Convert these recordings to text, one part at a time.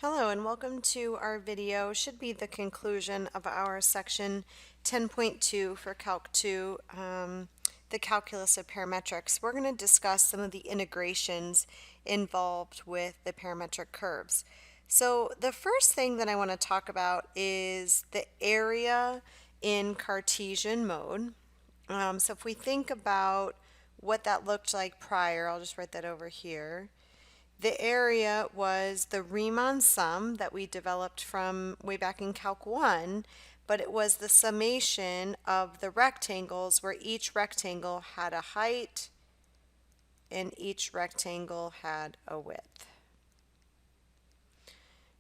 Hello and welcome to our video. Should be the conclusion of our section 10.2 for Calc 2, the calculus of parametrics. We're going to discuss some of the integrations involved with the parametric curves. So the first thing that I want to talk about is the area in Cartesian mode. So if we think about what that looked like prior, I'll just write that over here. The area was the Riemann sum that we developed from way back in Calc 1, but it was the summation of the rectangles where each rectangle had a height and each rectangle had a width.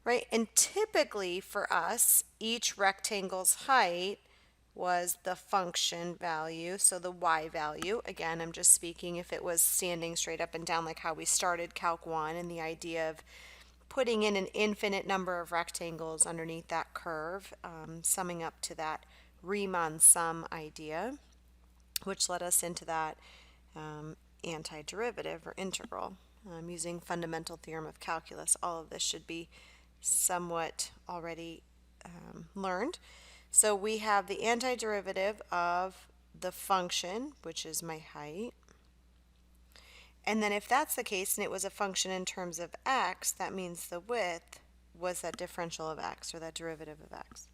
Right? And typically for us, each rectangle's height was the function value, so the y value. Again, I'm just speaking if it was standing straight up and down like how we started Calc 1 and the idea of putting in an infinite number of rectangles underneath that curve, summing up to that Riemann sum idea, which led us into that antiderivative or integral. Using fundamental theorem of calculus, all of this should be somewhat already learned. So we have the antiderivative of the function, which is my height. And then if that's the case and it was a function in terms of x, that means the width was that differential of x or that derivative of x.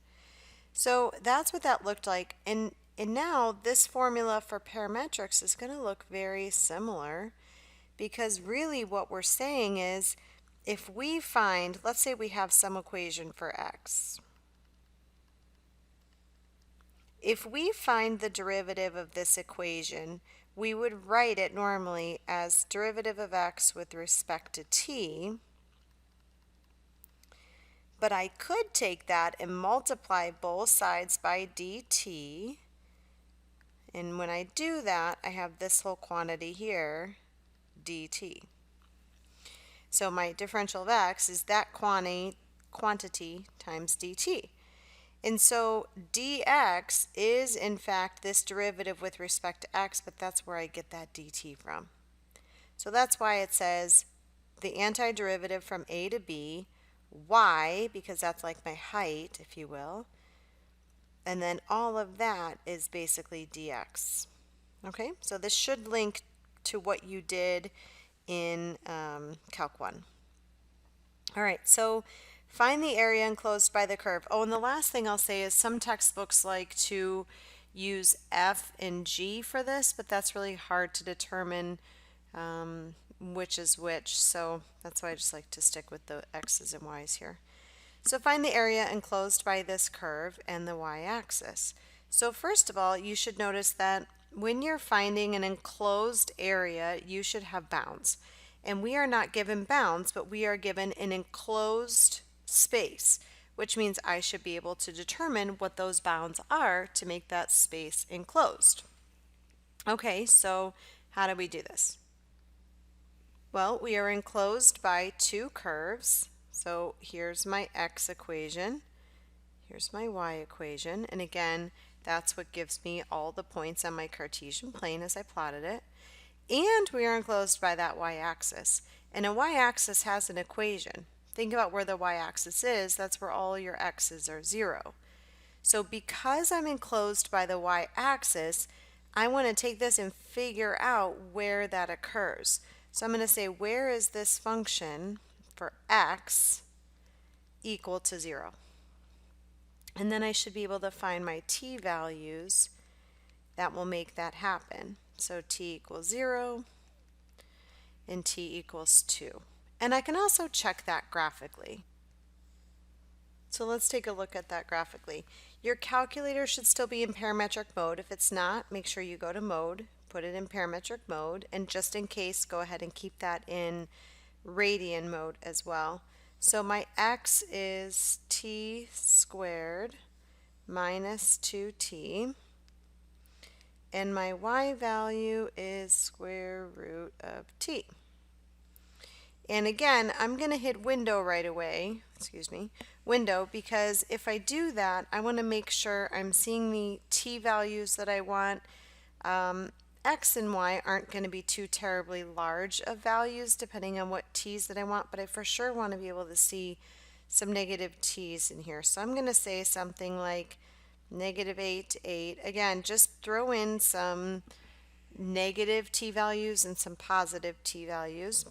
So that's what that looked like. And now this formula for parametrics is going to look very similar, because really what we're saying is if we find, let's say we have some equation for x. If we find the derivative of this equation, we would write it normally as derivative of x with respect to t, but I could take that and multiply both sides by dt, and when I do that, I have this whole quantity here, dt. So my differential of x is that quantity times dt. And so dx is in fact this derivative with respect to x, but that's where I get that dt from. So that's why it says the antiderivative from a to b, y, because that's like my height, if you will, and then all of that is basically dx. Okay, so this should link to what you did in Calc 1. All right, so find the area enclosed by the curve. Oh, and the last thing I'll say is some textbooks like to use F and G for this, but that's really hard to determine which is which, so that's why I just like to stick with the X's and Y's here. So find the area enclosed by this curve and the y-axis. So first of all, you should notice that when you're finding an enclosed area, you should have bounds. And we are not given bounds, but we are given an enclosed space, which means I should be able to determine what those bounds are to make that space enclosed. Okay, so how do we do this? Well, we are enclosed by two curves. So here's my x equation, here's my y equation, and again, that's what gives me all the points on my Cartesian plane as I plotted it. And we are enclosed by that y-axis. And a y-axis has an equation. Think about where the y-axis is, that's where all your x's are 0. So because I'm enclosed by the y-axis, I want to take this and figure out where that occurs. So I'm going to say, where is this function for x equal to 0? And then I should be able to find my t values that will make that happen. So t equals 0 and t equals 2. And I can also check that graphically. So let's take a look at that graphically. Your calculator should still be in parametric mode. If it's not, make sure you go to mode, put it in parametric mode, and just in case, go ahead and keep that in radian mode as well. So my x is t squared minus 2t, and my y value is square root of t. And again, I'm going to hit window right away, window, because if I do that, I want to make sure I'm seeing the t values that I want. X and y aren't going to be too terribly large of values depending on what t's that I want, but I for sure want to be able to see some negative t's in here. So I'm going to say something like -8, 8. Again, just throw in some negative t values and some positive t values.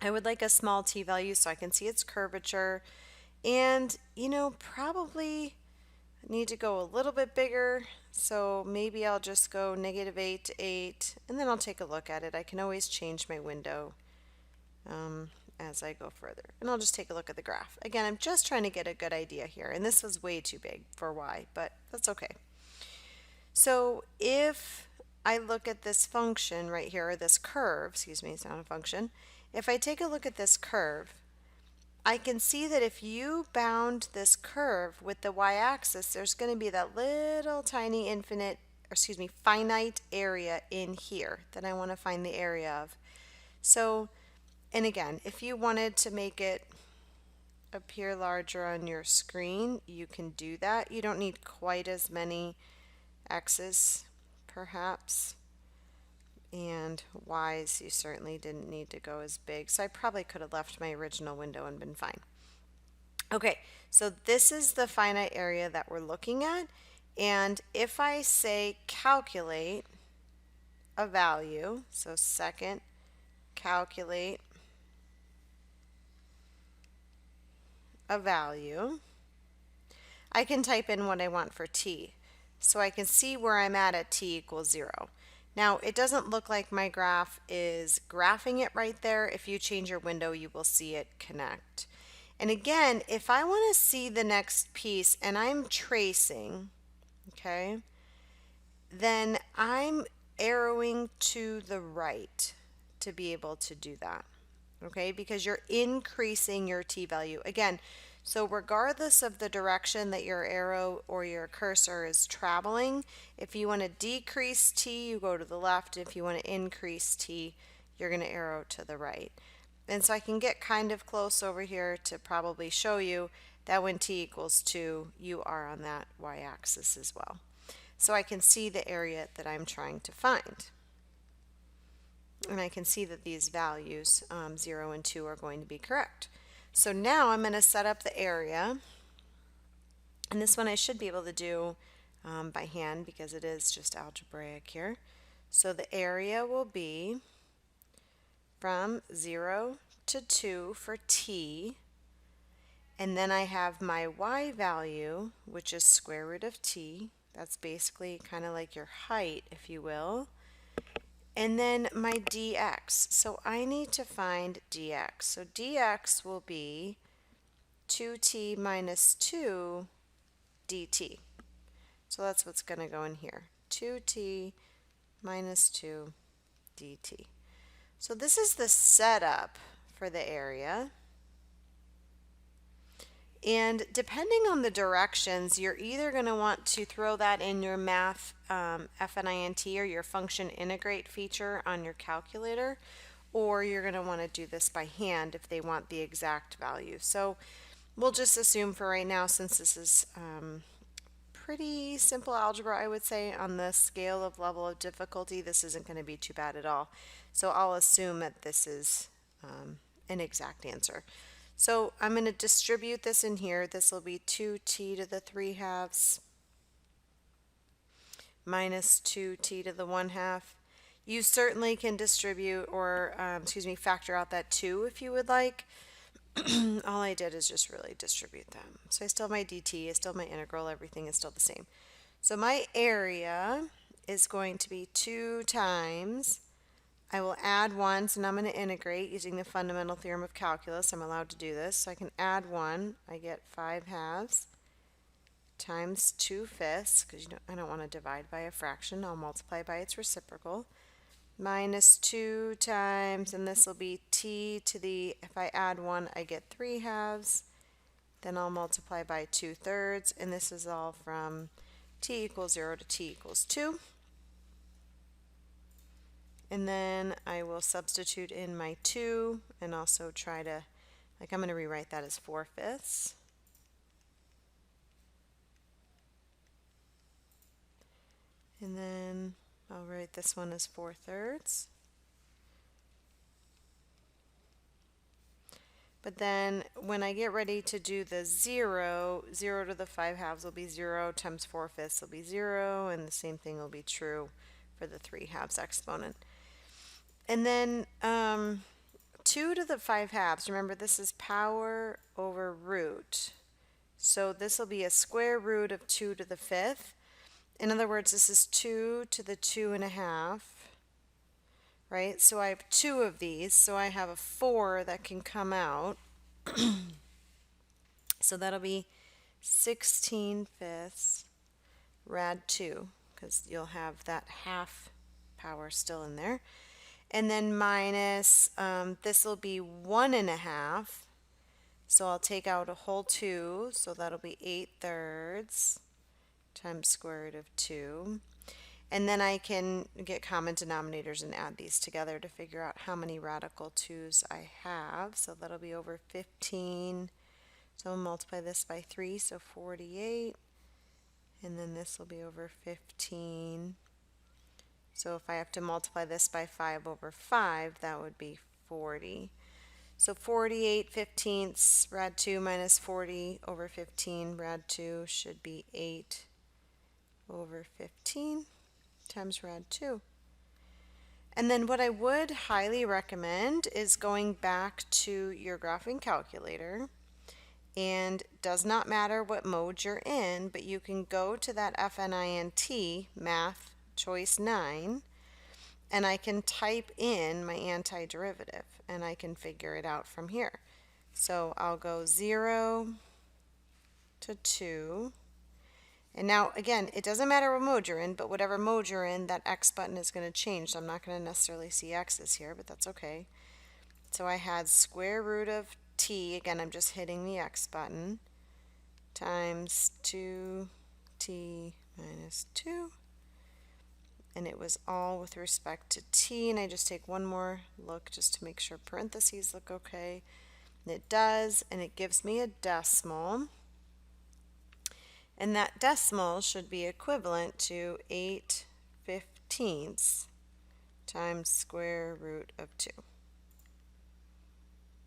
I would like a small t value so I can see its curvature. And, probably need to go a little bit bigger. So maybe I'll just go -8, 8, and then I'll take a look at it. I can always change my window as I go further. And I'll just take a look at the graph. Again, I'm just trying to get a good idea here. And this was way too big for y, but that's okay. So if I look at this function right here, or this curve, excuse me, it's not a function. If I take a look at this curve, I can see that if you bound this curve with the y-axis, there's going to be that little tiny finite area in here that I want to find the area of. So, and again, if you wanted to make it appear larger on your screen, you can do that. You don't need quite as many x's, perhaps, and y's you certainly didn't need to go as big. So I probably could have left my original window and been fine. Okay, so this is the finite area that we're looking at, and if I say calculate a value, so second, calculate a value, I can type in what I want for t. So I can see where I'm at t equals 0. Now, it doesn't look like my graph is graphing it right there. If you change your window, you will see it connect. And again, if I want to see the next piece and I'm tracing, okay, then I'm arrowing to the right to be able to do that, okay, because you're increasing your t value. Again, so regardless of the direction that your arrow or your cursor is traveling, if you want to decrease t, you go to the left. If you want to increase t, you're going to arrow to the right. And so I can get kind of close over here to probably show you that when t equals 2, you are on that y-axis as well. So I can see the area that I'm trying to find. And I can see that these values, 0 and 2, are going to be correct. So now I'm going to set up the area, and this one I should be able to do by hand because it is just algebraic here. So the area will be from 0 to 2 for t, and then I have my y value, which is square root of t. That's basically kind of like your height, if you will. And then my dx. So I need to find dx. So dx will be 2t minus 2 dt. So that's what's going to go in here. 2t minus 2 dt. So this is the setup for the area. And depending on the directions, you're either going to want to throw that in your math finint or your function integrate feature on your calculator, or you're going to want to do this by hand if they want the exact value. So we'll just assume for right now, since this is pretty simple algebra, I would say, on the scale of level of difficulty, this isn't going to be too bad at all. So I'll assume that this is an exact answer. So I'm going to distribute this in here. This will be 2t to the 3/2 minus 2t to the 1/2. You certainly can distribute or, factor out that 2 if you would like. All I did is just really distribute them. So I still have my dt, I still have my integral, everything is still the same. So my area is going to be 2 times, I will add 1, so now I'm going to integrate using the fundamental theorem of calculus. I'm allowed to do this. So I can add 1, I get 5/2 times 2/5, because I don't want to divide by a fraction, I'll multiply by its reciprocal, minus 2 times, and this will be t to the, if I add 1, I get 3/2, then I'll multiply by 2/3, and this is all from t equals 0 to t equals 2. And then I will substitute in my 2 and also try to, I'm going to rewrite that as 4/5. And then I'll write this one as 4/3. But then when I get ready to do the 0, 0 to the 5 halves will be 0 times 4/5 will be 0, and the same thing will be true for the 3 halves exponent. And then 2 to the 5 halves, remember this is power over root. So this will be a square root of 2 to the 5th. In other words, this is 2 to the 2.5, right? So I have 2 of these, so I have a 4 that can come out. So that'll be 16/5 rad 2, because you'll have that half power still in there. And then minus, this will be 1.5. So I'll take out a whole 2, so that'll be 8/3 times square root of 2. And then I can get common denominators and add these together to figure out how many radical 2's I have. So that'll be over 15. So I'll multiply this by 3, so 48. And then this will be over 15. So if I have to multiply this by 5 over 5, that would be 40. So 48/15 rad 2 minus 40 over 15 rad 2 should be 8 over 15 times rad 2. And then what I would highly recommend is going back to your graphing calculator, and does not matter what mode you're in, but you can go to that FNINT, Math Choice 9, and I can type in my antiderivative, and I can figure it out from here. So I'll go 0 to 2. And now, again, it doesn't matter what mode you're in, but whatever mode you're in, that X button is going to change. So I'm not going to necessarily see X's here, but that's okay. So I had square root of t, again, I'm just hitting the X button, times 2t minus 2. And it was all with respect to t, and I just take one more look just to make sure parentheses look okay. And it does, and it gives me a decimal. And that decimal should be equivalent to 8/15 times square root of 2.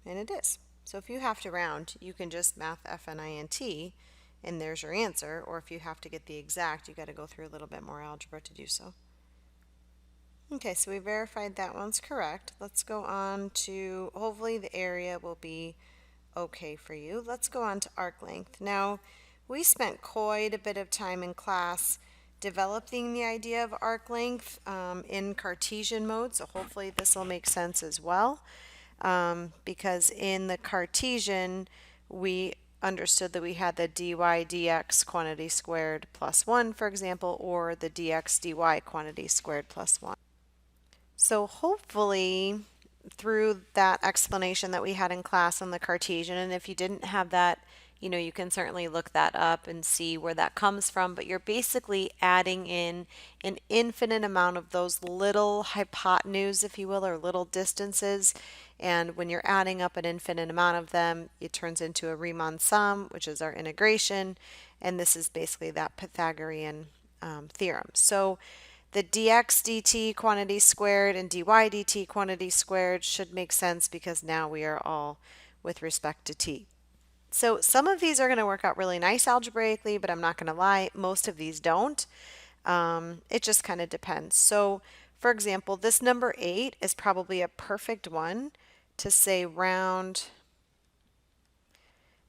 And it is. So if you have to round, you can just math FNINT, and there's your answer. Or if you have to get the exact, you got to go through a little bit more algebra to do so. Okay, so we verified that one's correct. Let's go on to, hopefully the area will be okay for you. Let's go on to arc length. Now, we spent quite a bit of time in class developing the idea of arc length in Cartesian mode, so hopefully this will make sense as well, because in the Cartesian we understood that we had the dy dx quantity squared plus 1, for example, or the dx dy quantity squared plus 1. So hopefully through that explanation that we had in class on the Cartesian, and if you didn't have that, you can certainly look that up and see where that comes from, but you're basically adding in an infinite amount of those little hypotenuse, if you will, or little distances, and when you're adding up an infinite amount of them, it turns into a Riemann sum, which is our integration, and this is basically that Pythagorean theorem. So the dx dt quantity squared and dy dt quantity squared should make sense because now we are all with respect to t. So some of these are going to work out really nice algebraically, but I'm not going to lie, most of these don't. It just kind of depends. So for example, this number 8 is probably a perfect one to say round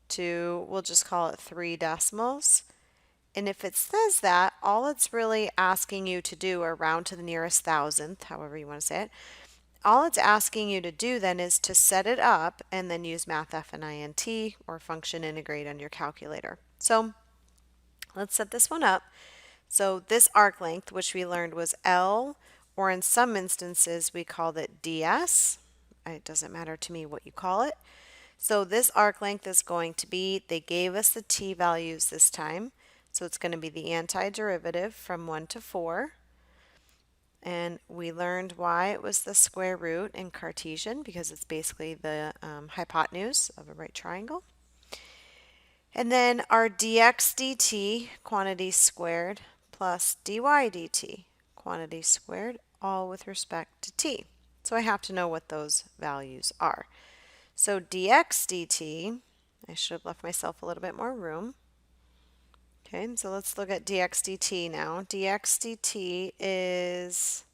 to, we'll just call it 3 decimals. And if it says that, all it's really asking you to do, or round to the nearest thousandth, however you want to say it, all it's asking you to do then is to set it up and then use math FNINT or function integrate on your calculator. So let's set this one up. So this arc length, which we learned was L, or in some instances we called it ds. It doesn't matter to me what you call it. So this arc length is going to be, they gave us the t values this time, so it's going to be the antiderivative from 1 to 4. And we learned why it was the square root in Cartesian, because it's basically the hypotenuse of a right triangle. And then our dx dt quantity squared plus dy dt quantity squared, all with respect to t. So I have to know what those values are. So dx dt, I should have left myself a little bit more room. Okay, so let's look at dx dt now. Dx dt is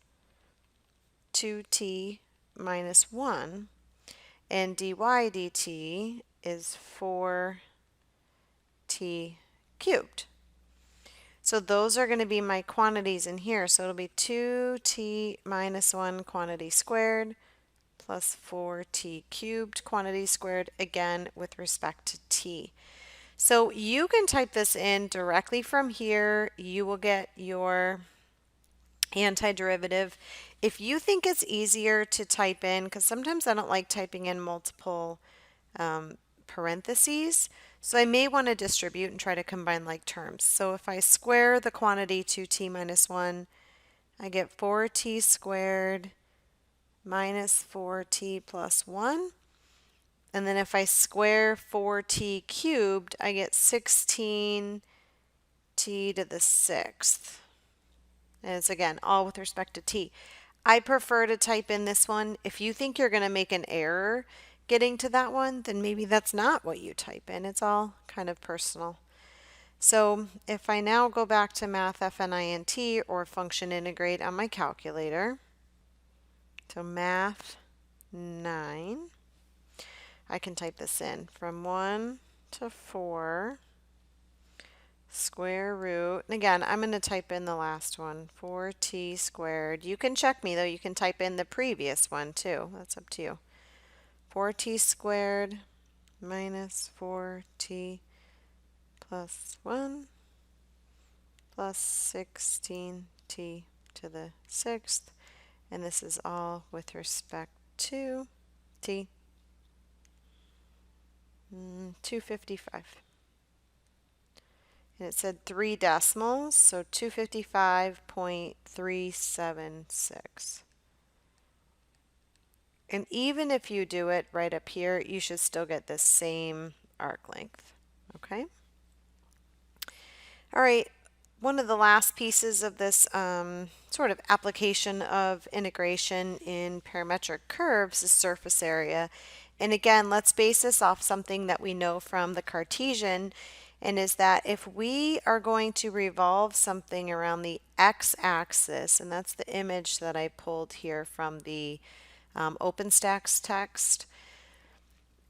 2t minus 1, and dy dt is 4t cubed. So those are going to be my quantities in here. So it'll be 2t minus 1 quantity squared plus 4t cubed quantity squared, again with respect to t. So you can type this in directly from here. You will get your antiderivative. If you think it's easier to type in, because sometimes I don't like typing in multiple parentheses, so I may want to distribute and try to combine like terms. So if I square the quantity 2t minus 1, I get 4t squared minus 4t plus 1. And then if I square 4t cubed, I get 16t to the 6th. And it's again all with respect to t. I prefer to type in this one. If you think you're going to make an error getting to that one, then maybe that's not what you type in. It's all kind of personal. So if I now go back to math finint or function integrate on my calculator, so math 9, I can type this in from 1 to 4 square root, and again, I'm going to type in the last one, 4t squared. You can check me though, you can type in the previous one too, that's up to you. 4t squared minus 4t plus 1 plus 16t to the 6th, and this is all with respect to t. 255. And it said 3 decimals, so 255.376. And even if you do it right up here, you should still get the same arc length. Okay? All right, one of the last pieces of this sort of application of integration in parametric curves is surface area. And again, let's base this off something that we know from the Cartesian, and is that if we are going to revolve something around the x-axis, and that's the image that I pulled here from the OpenStax text,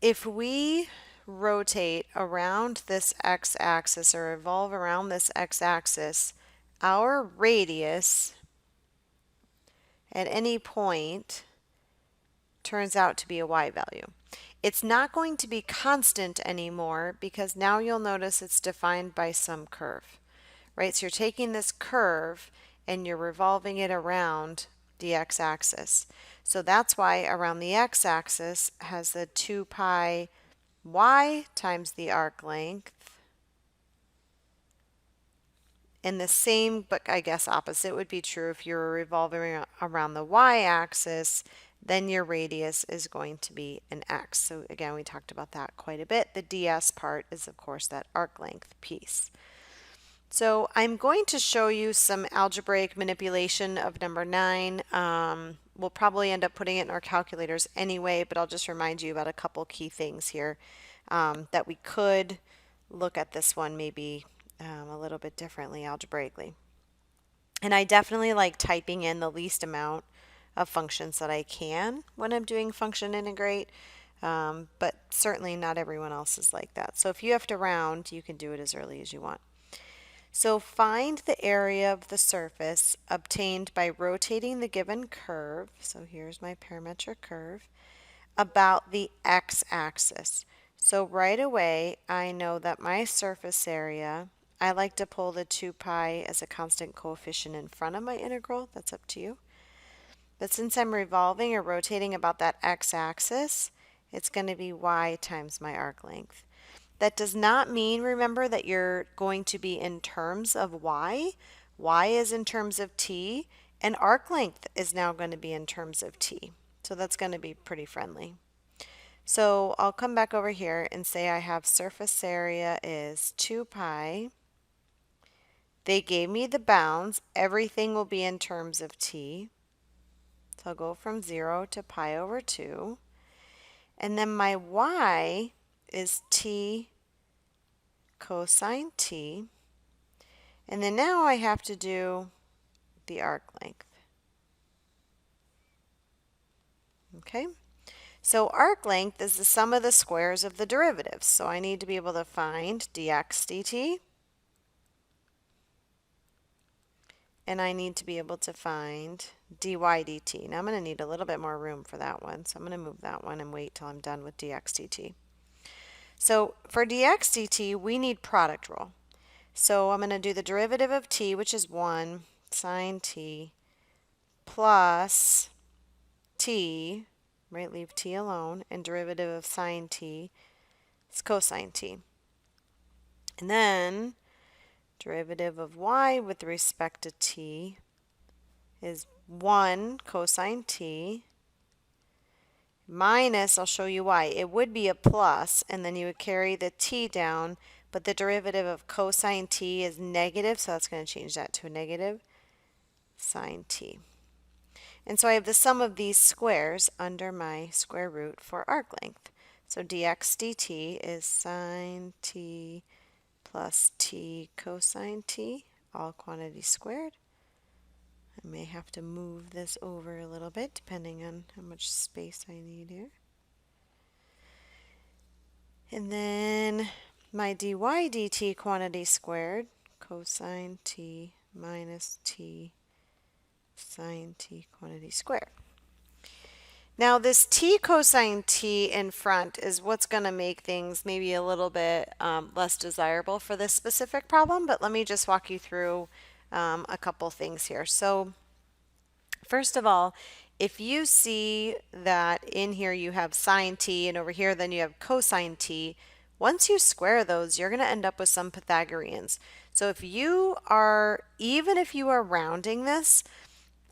if we rotate around this x-axis or revolve around this x-axis, our radius at any point turns out to be a y value. It's not going to be constant anymore because now you'll notice it's defined by some curve, right? So you're taking this curve and you're revolving it around the x-axis. So that's why around the x-axis has the 2 pi y times the arc length. And the same, but I guess opposite would be true if you were revolving around the y-axis, then your radius is going to be an x. So again, we talked about that quite a bit. The ds part is, of course, that arc length piece. So I'm going to show you some algebraic manipulation of number 9. We'll probably end up putting it in our calculators anyway, but I'll just remind you about a couple key things here that we could look at this one maybe a little bit differently algebraically. And I definitely like typing in the least amount of functions that I can when I'm doing function integrate, but certainly not everyone else is like that. So if you have to round, you can do it as early as you want. So find the area of the surface obtained by rotating the given curve, so here's my parametric curve, about the x-axis. So right away, I know that my surface area, I like to pull the 2 pi as a constant coefficient in front of my integral. That's up to you. But since I'm revolving or rotating about that x-axis, it's going to be y times my arc length. That does not mean, remember, that you're going to be in terms of y. Y is in terms of t, and arc length is now going to be in terms of t. So that's going to be pretty friendly. So I'll come back over here and say I have surface area is 2 pi. They gave me the bounds. Everything will be in terms of t. So I'll go from 0 to pi over 2. And then my y is t cosine t. And then now I have to do the arc length. Okay? So arc length is the sum of the squares of the derivatives. So I need to be able to find dx dt. And I need to be able to find dy dt. Now I'm going to need a little bit more room for that one. So I'm going to move that one and wait till I'm done with dx dt. So for dx dt, we need product rule. So I'm going to do the derivative of t, which is 1 sine t, plus t, right, leave t alone, and derivative of sine t is cosine t. And then derivative of y with respect to t is 1 cosine t minus, I'll show you why, it would be a plus, and then you would carry the t down, but the derivative of cosine t is negative, so that's going to change that to a negative sine t. And so I have the sum of these squares under my square root for arc length. So dx dt is sine t plus t cosine t, all quantities squared. I may have to move this over a little bit depending on how much space I need here. And then my dy dt quantity squared, cosine t minus t sine t quantity squared. Now this t cosine t in front is what's going to make things maybe a little bit less desirable for this specific problem, but let me just walk you through a couple things here. So first of all, if you see that in here you have sine t and over here then you have cosine t, once you square those, you're going to end up with some Pythagoreans. So if you are, even if you are rounding this,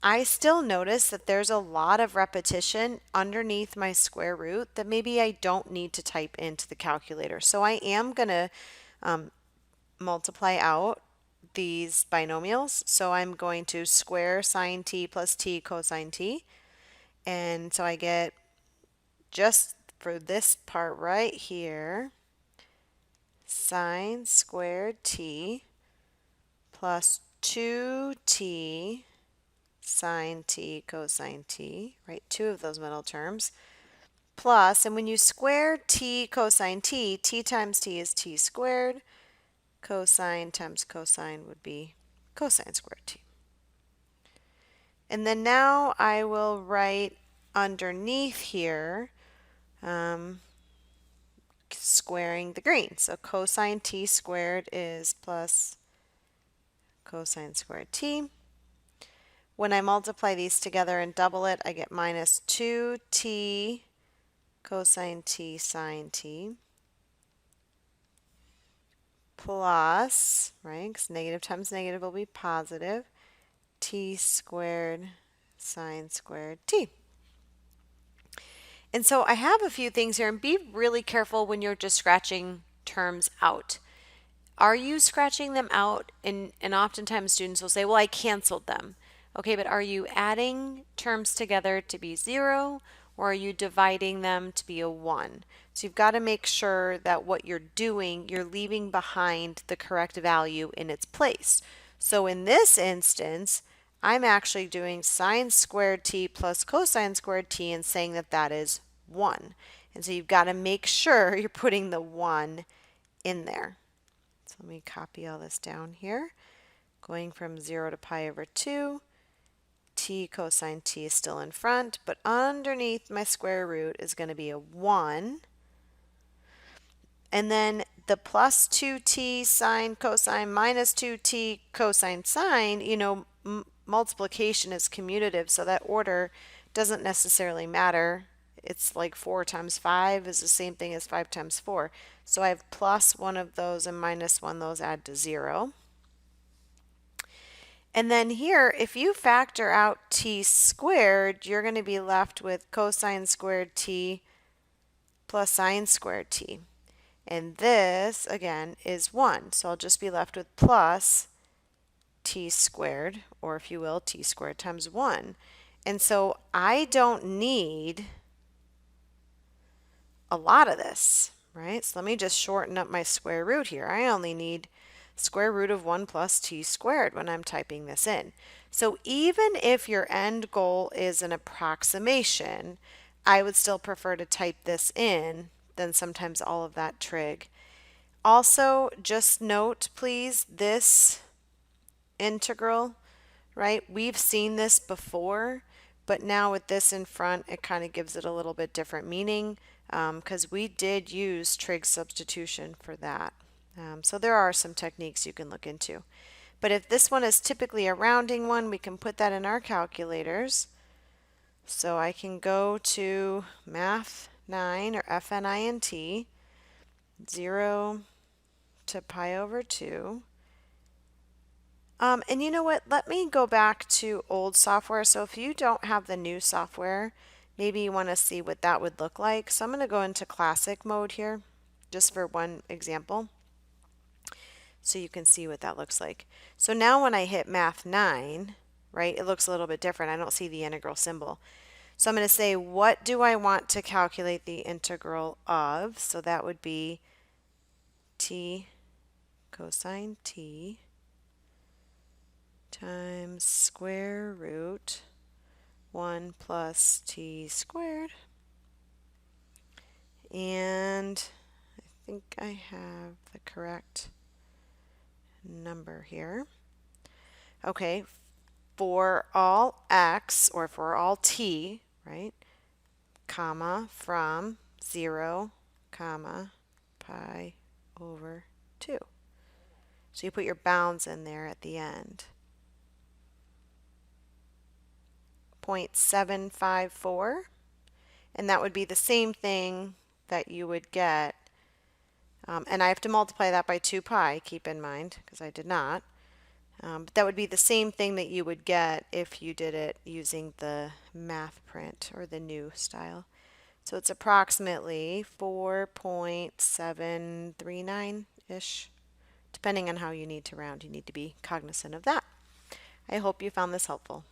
I still notice that there's a lot of repetition underneath my square root that maybe I don't need to type into the calculator. So I am going to multiply out these binomials. So I'm going to square sine t plus t cosine t. And so I get, just for this part right here, sine squared t plus 2t sine t cosine t, right? Two of those middle terms, plus, and when you square t cosine t, t times t is t squared. Cosine times cosine would be cosine squared t. And then now I will write underneath here squaring the green. So cosine t squared is plus cosine squared t. When I multiply these together and double it, I get minus 2t cosine t sine t plus, right, because negative times negative will be positive, t squared sine squared t. And so I have a few things here, and be really careful when you're just scratching terms out. Are you scratching them out? And oftentimes students will say, well, I canceled them. Okay, but are you adding terms together to be 0, or are you dividing them to be a 1? So you've got to make sure that what you're doing, you're leaving behind the correct value in its place. So in this instance, I'm actually doing sine squared t plus cosine squared t and saying that that is 1. And so you've got to make sure you're putting the 1 in there. So let me copy all this down here. Going from 0 to pi over 2, t cosine t is still in front, but underneath my square root is going to be a 1. And then the plus 2t sine cosine minus 2t cosine sine, you know, multiplication is commutative, so that order doesn't necessarily matter. It's like 4 times 5 is the same thing as 5 times 4. So I have plus one of those and minus one, those add to 0. And then here, if you factor out t squared, you're going to be left with cosine squared t plus sine squared t. And this, again, is 1. So I'll just be left with plus t squared, or if you will, t squared times 1. And so I don't need a lot of this, right? So let me just shorten up my square root here. I only need square root of 1 plus t squared when I'm typing this in. So even if your end goal is an approximation, I would still prefer to type this in than sometimes all of that trig. Also, just note, please, this integral, right? We've seen this before, but now with this in front, it kind of gives it a little bit different meaning because we did use trig substitution for that. So there are some techniques you can look into. But if this one is typically a rounding one, we can put that in our calculators. So I can go to Math 9 or FNINT, 0 to pi over 2. And you know what? Let me go back to old software. So if you don't have the new software, maybe you want to see what that would look like. So I'm going to go into classic mode here, just for one example, so you can see what that looks like. So now when I hit Math 9, right, it looks a little bit different. I don't see the integral symbol. So I'm going to say, what do I want to calculate the integral of? So that would be t cosine t times square root 1 plus t squared. And I think I have the correct number here. Okay, for all x, or for all t, right, comma, from 0, comma, pi over 2. So you put your bounds in there at the end. 0.754, and that would be the same thing that you would get, and I have to multiply that by 2 pi, keep in mind, because I did not. But that would be the same thing that you would get if you did it using the math print or the new style. So it's approximately 4.739-ish. Depending on how you need to round, you need to be cognizant of that. I hope you found this helpful.